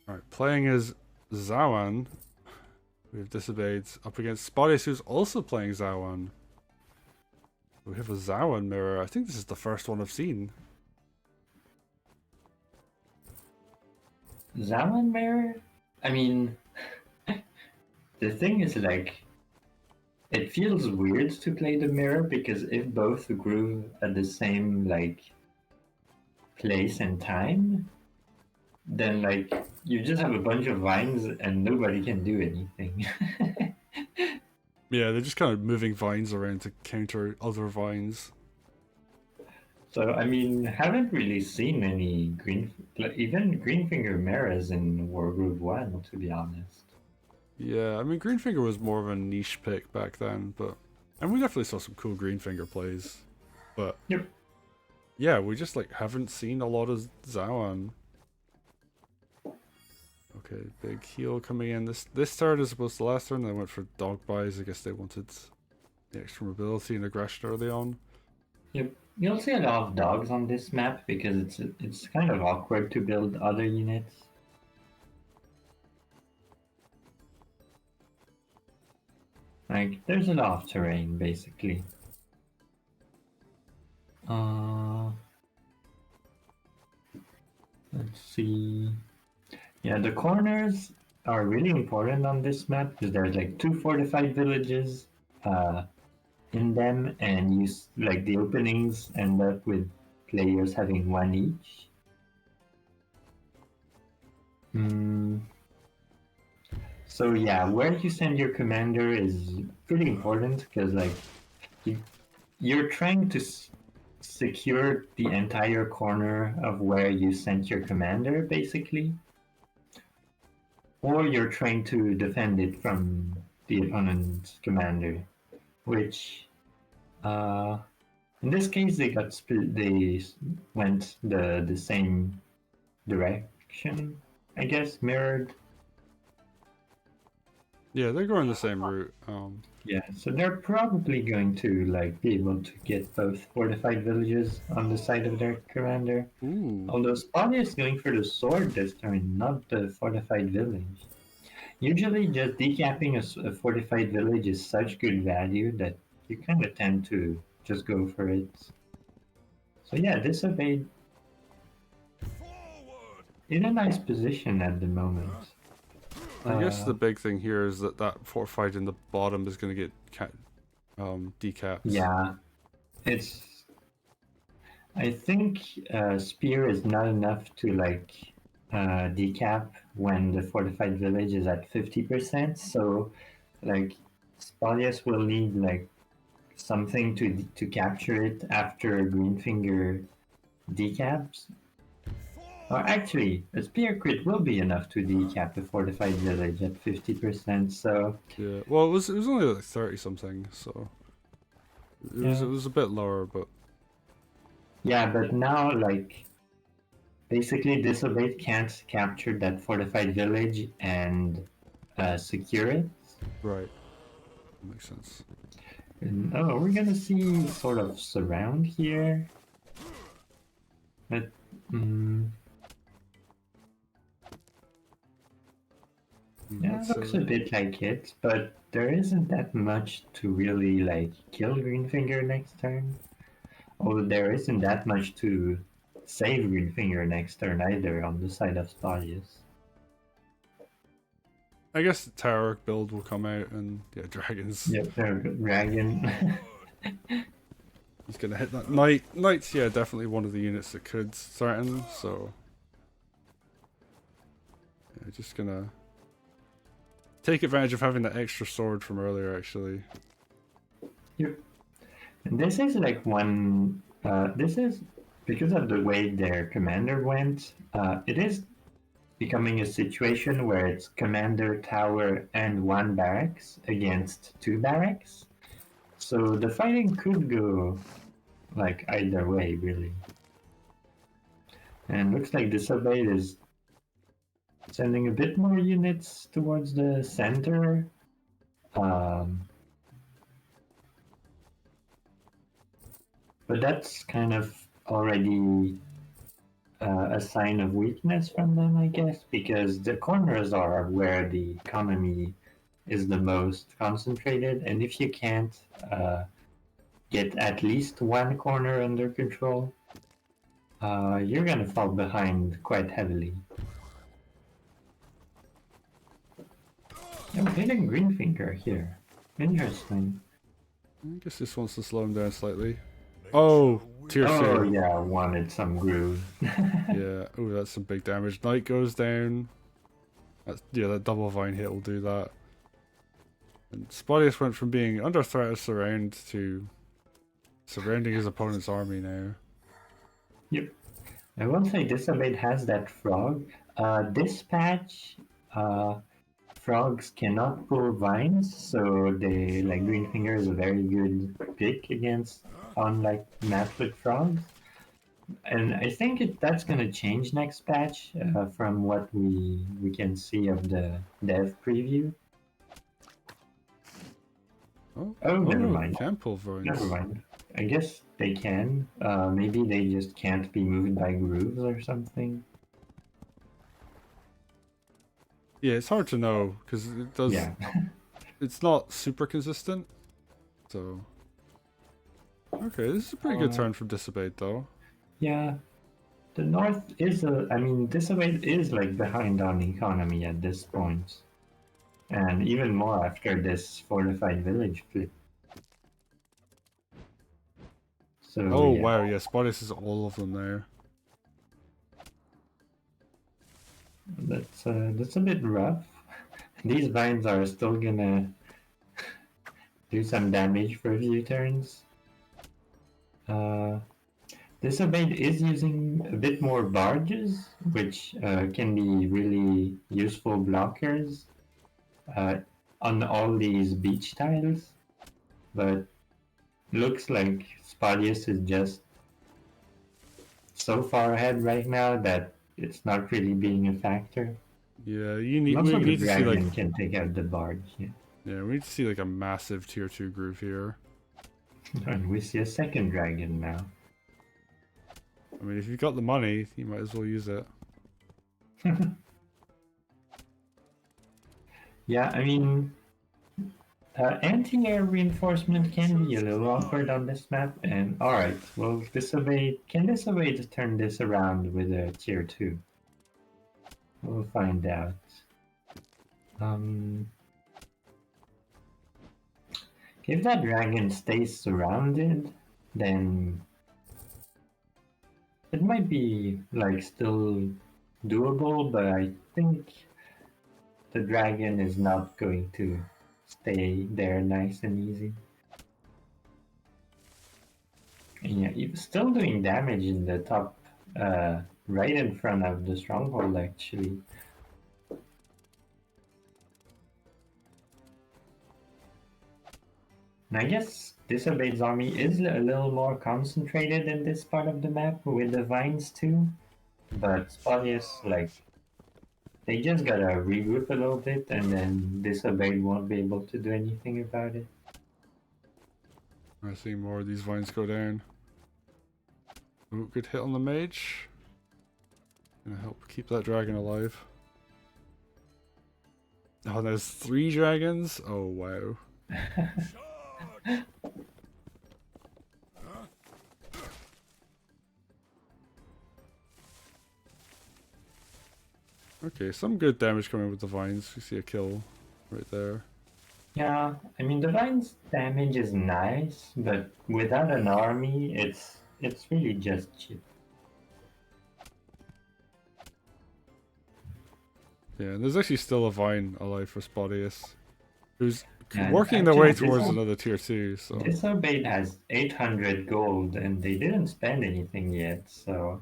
Alright, playing as Zawan. We have Disobeyed up against Spotyus, who's also playing Zawan. We have a Zawan mirror. I think this is the first one I've seen. Zawan mirror? I mean, the thing is like, it feels weird to play the mirror because if both groove at the same like place and time, then like you just have a bunch of vines and nobody can do anything. Yeah, they're just kind of moving vines around to counter other vines. So I mean, haven't really seen any green, like, even green finger mirrors in Wargroove 1, to be honest. Yeah, I mean, Greenfinger was more of a niche pick back then, but. And we definitely saw some cool Greenfinger plays. But. Yep. Yeah, we just, like, haven't seen a lot of Zawan. Okay, big heal coming in. This turn is supposed to last turn. They went for dog buys. I guess they wanted the extra mobility and aggression early on. Yep. You'll see a lot of dogs on this map because it's kind of awkward to build other units. Like, there's a lot of terrain, basically. Let's see. Yeah, the corners are really important on this map because there's like 2 fortified villages in them, and like the openings end up with players having one each. So yeah, where you send your commander is pretty important because like you're trying to secure the entire corner of where you sent your commander, basically, or you're trying to defend it from the opponent's commander, which in this case they got split. They went the same direction, I guess, mirrored. Yeah, they're going the same route. Yeah, so they're probably going to like be able to get both fortified villages on the side of their commander. Ooh. Although Spotty is going for the sword this turn, not the fortified village. Usually, just decapping a fortified village is such good value that you kind of tend to just go for it. So yeah, Disobeyed in a nice position at the moment. I guess the big thing here is that fortified in the bottom is going to get decapped. Yeah, it's. I think spear is not enough to like decap when the fortified village is at 50%. So like Spotyus will need like something to capture it after Greenfinger decaps. Or actually, a spear crit will be enough to decap the fortified village at 50%. So Yeah. Well, it was only like 30 something, so it was a bit lower, but yeah, but now like basically Disobeyed can't capture that fortified village and secure it. right, makes sense. And, oh, we're gonna see sort of surround here. But yeah, it looks a bit like it, but there isn't that much to really like kill Greenfinger next turn. Although there isn't that much to save Greenfinger next turn either on the side of Spotyus. I guess the tower build will come out and yeah, dragons. Yep, dragon. He's gonna hit that knight. Knight's yeah, definitely one of the units that could threaten. So yeah, just gonna take advantage of having that extra sword from earlier. Actually. Yep. And this is like one. This is because of the way their commander went. It is becoming a situation where it's commander, tower, and one barracks against 2 barracks. So the fighting could go like either way, really. And looks like Disobeyed is sending a bit more units towards the center. But that's kind of already a sign of weakness from them, I guess, because the corners are where the economy is the most concentrated, and if you can't get at least one corner under control, you're gonna fall behind quite heavily. I'm hitting green finger here. Interesting. I guess this wants to slow him down slightly. Oh, tier 2. Oh yeah, I wanted some groove. Yeah, oh, that's some big damage. Knight goes down. That's, yeah, that double vine hit will do that. And Spotyus went from being under threat of surround to surrounding his opponent's army now. Yep. I will say Disobeyed has that frog. This patch, frogs cannot pull vines, so they like Greenfinger is a very good pick against on like maps with frogs. And I think that's gonna change next patch from what we can see of the dev preview. Oh, never mind. Can't pull vines. Never mind. I guess they can. Maybe they just can't be moved by grooves or something. Yeah, it's hard to know because it does. Yeah. It's not super consistent. So. Okay, this is a pretty good turn from Disobeyed though. Yeah. The North is I mean, Disobeyed is like behind on economy at this point. And even more after this fortified village flip. So, Oh yeah. wow, yeah, Spotyus is all of them there. That's a bit rough. These vines are still gonna do some damage for a few turns. Disobeyed is using a bit more barges, which can be really useful blockers on all these beach tiles. But looks like Spotyus is just so far ahead right now that it's not really being a factor. Yeah, we need The to see dragon like can take out the barge. yeah, we need to see like a massive tier 2 groove here. And we see a second dragon now. I mean, if you've got the money, you might as well use it. Yeah, I mean, anti-air reinforcement can be a little awkward on this map. And alright, well, can Disobey turn this around with a tier 2? We'll find out. If that dragon stays surrounded, then it might be like still doable, but I think the dragon is not going to stay there nice and easy. And yeah, he's still doing damage in the top, right in front of the stronghold actually. And I guess Disobeyed's army is a little more concentrated in this part of the map with the vines too. But Spotyus, like, they just gotta regroup a little bit and then Disobeyed won't be able to do anything about it. I see more of these vines go down. Ooh, good hit on the mage. Gonna help keep that dragon alive. Oh, there's 3 dragons? Oh, wow. Okay, some good damage coming with the vines. We see a kill right there. Yeah, I mean the vines damage is nice, but without an army, it's really just cheap. Yeah, and there's actually still a vine alive for Spotyus, who's And working their way actually, towards another tier 2, so... Disobeyed has 800 gold and they didn't spend anything yet, so...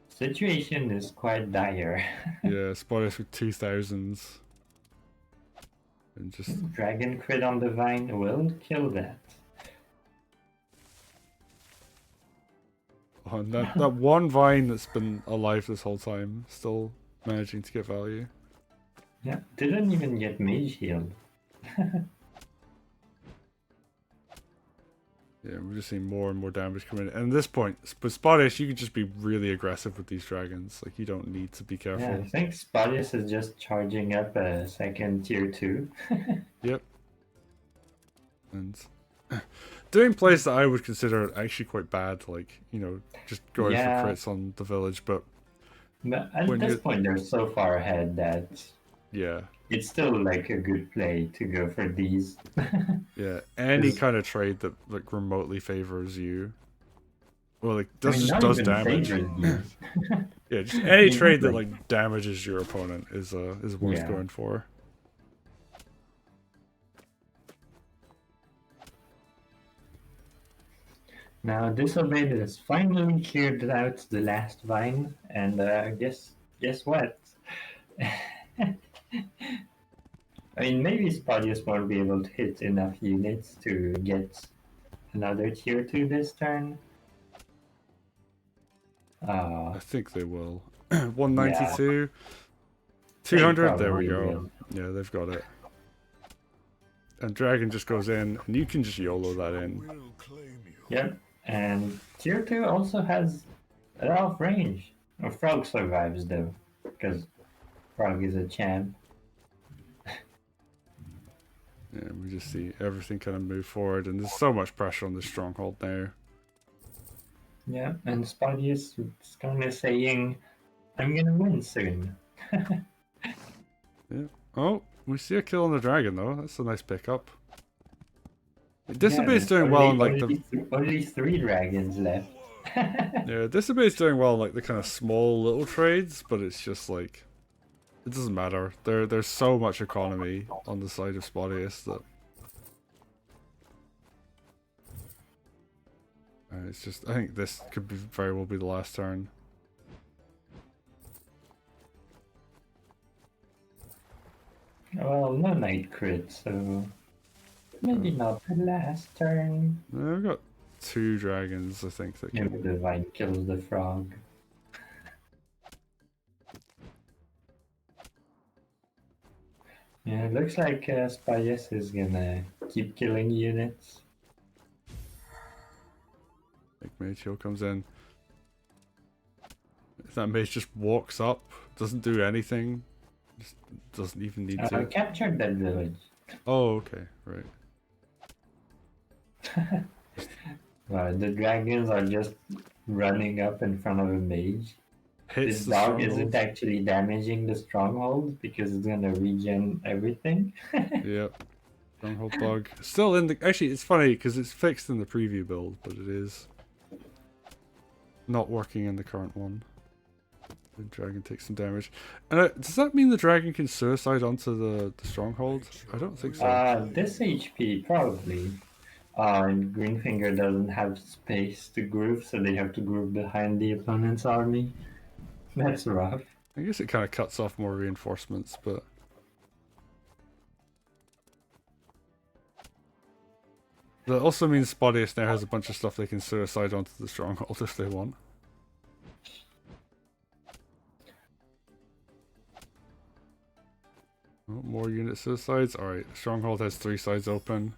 Situation is quite dire. Yeah, Spotyus with 2000s. And just... Dragon crit on the vine will kill that. Oh, and that one vine that's been alive this whole time, still managing to get value. Yeah, didn't even get mage healed. Yeah, Yeah, we're just seeing more and more damage coming in. And at this point, with Spotyus, you can just be really aggressive with these dragons. Like, you don't need to be Yeah, I careful. think Spotyus is just charging up a second tier 2. Yep. And doing plays that I would consider actually quite bad, like, you know, just going for Yeah, crits on the village, but but at when this you point they're so far ahead that yeah. it's still like a good play to go for these. Yeah. Any 'Cause, kind of trade that like remotely favors you. Well, like I mean, not does even damage. favors you. Yeah, just any You get trade that like, like damages your opponent is worth yeah. going for. Now Disobeyed has finally cleared out the last vine, and guess what? I mean, maybe Spotyus won't be able to hit enough units to get another tier 2 this turn. I think they will. Yeah, 192, they 200. There we probably go. will. Yeah, they've got it. And Dragon just goes in, and you can just YOLO that in. Yep, and tier 2 also has a lot of range. Frog survives though, because Frog is a champ. Yeah, we just see everything kind of move forward, and there's so much pressure on the stronghold now. Yeah, and Spotyus is kind of saying, I'm gonna win soon. Yeah. Oh, we see a kill on the dragon though. That's a nice pickup. Yeah, Disobey's there's doing well in like the only 3 dragons left. yeah. Disobey's doing well in like the kind of small little trades, but it's just like it doesn't matter. There's so much economy on the side of Spotyus that it's just. I think this could be very well be the last turn. Well, no night crit, so maybe not the last turn. I've got 2 dragons. I think that Maybe can. the vine kills the frog. Yeah, it looks like Spotyus is gonna keep killing units. Like Mage Heal comes in. If that mage just walks up, doesn't do anything, just doesn't even need to. Captured that village. Oh, okay, right. The dragons are just running up in front of a mage. Hits This the dog stronghold. isn't actually damaging the stronghold because it's gonna regen everything. Yep. Stronghold bug. Still in the. Actually, it's funny because it's fixed in the preview build, but it is not working in the current one. The dragon takes some damage. And does that mean the dragon can suicide onto the stronghold? I don't think so. This HP probably. And Greenfinger doesn't have space to groove, so they have to groove behind the opponent's army. That's rough. I guess it kind of cuts off more reinforcements, but. That also means Spotyus now has a bunch of stuff they can suicide onto the stronghold if they want. Oh, more unit suicides. Alright, stronghold has 3 sides open.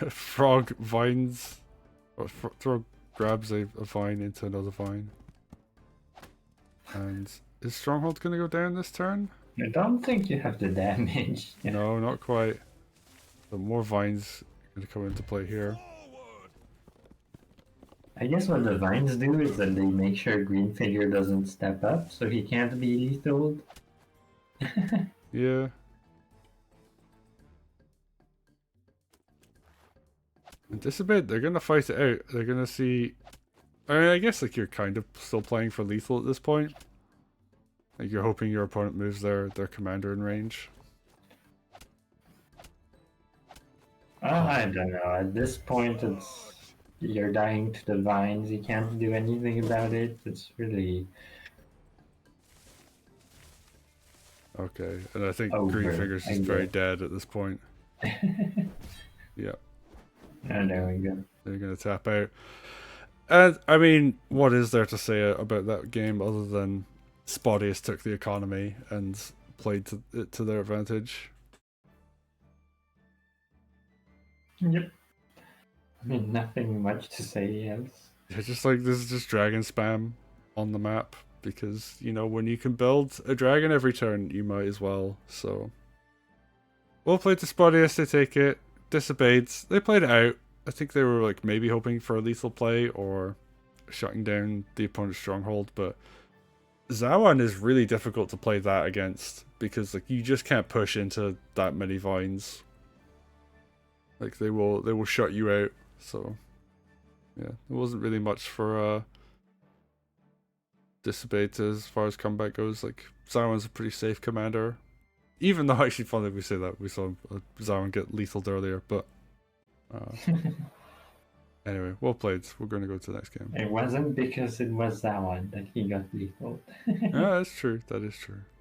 Frog vines. Or Frog grabs a vine into another vine. And is stronghold going to go down this turn? I don't think you have the damage. No, not quite. But more vines are going to come into play here. I guess what the vines do is that they make sure Greenfinger doesn't step up, so he can't be lethal. Yeah. And Disobeyed, they're gonna fight it out. They're gonna see. I mean, I guess like you're kind of still playing for lethal at this point. Like you're hoping your opponent moves their commander in range. I don't know. At this point, it's you're dying to the vines. You can't do anything about it. It's really Okay, and I think over. Greenfinger's is very dead at this point. Yeah, Oh, there we go. they're gonna tap out. And I mean, what is there to say about that game other than Spotyus took the economy and played it to their advantage? Yep. I mean, nothing much to say else. Yeah, just like this is just dragon spam on the map because you know when you can build a dragon every turn, you might as well. So we'll play to Spotyus. They take it. Disobeyed. They played it out. I think they were like maybe hoping for a lethal play or shutting down the opponent's stronghold, but Zawan is really difficult to play that against because like you just can't push into that many vines. Like they will shut you out. So yeah, there wasn't really much for Disobeyed as far as combat goes. Like Zawan's a pretty safe commander. Even though actually funny we say that we saw Zawan get lethaled earlier, but anyway, well played. We're gonna go to the next game. It wasn't because it was Zawan that he got lethal. Yeah, that's true. That is true.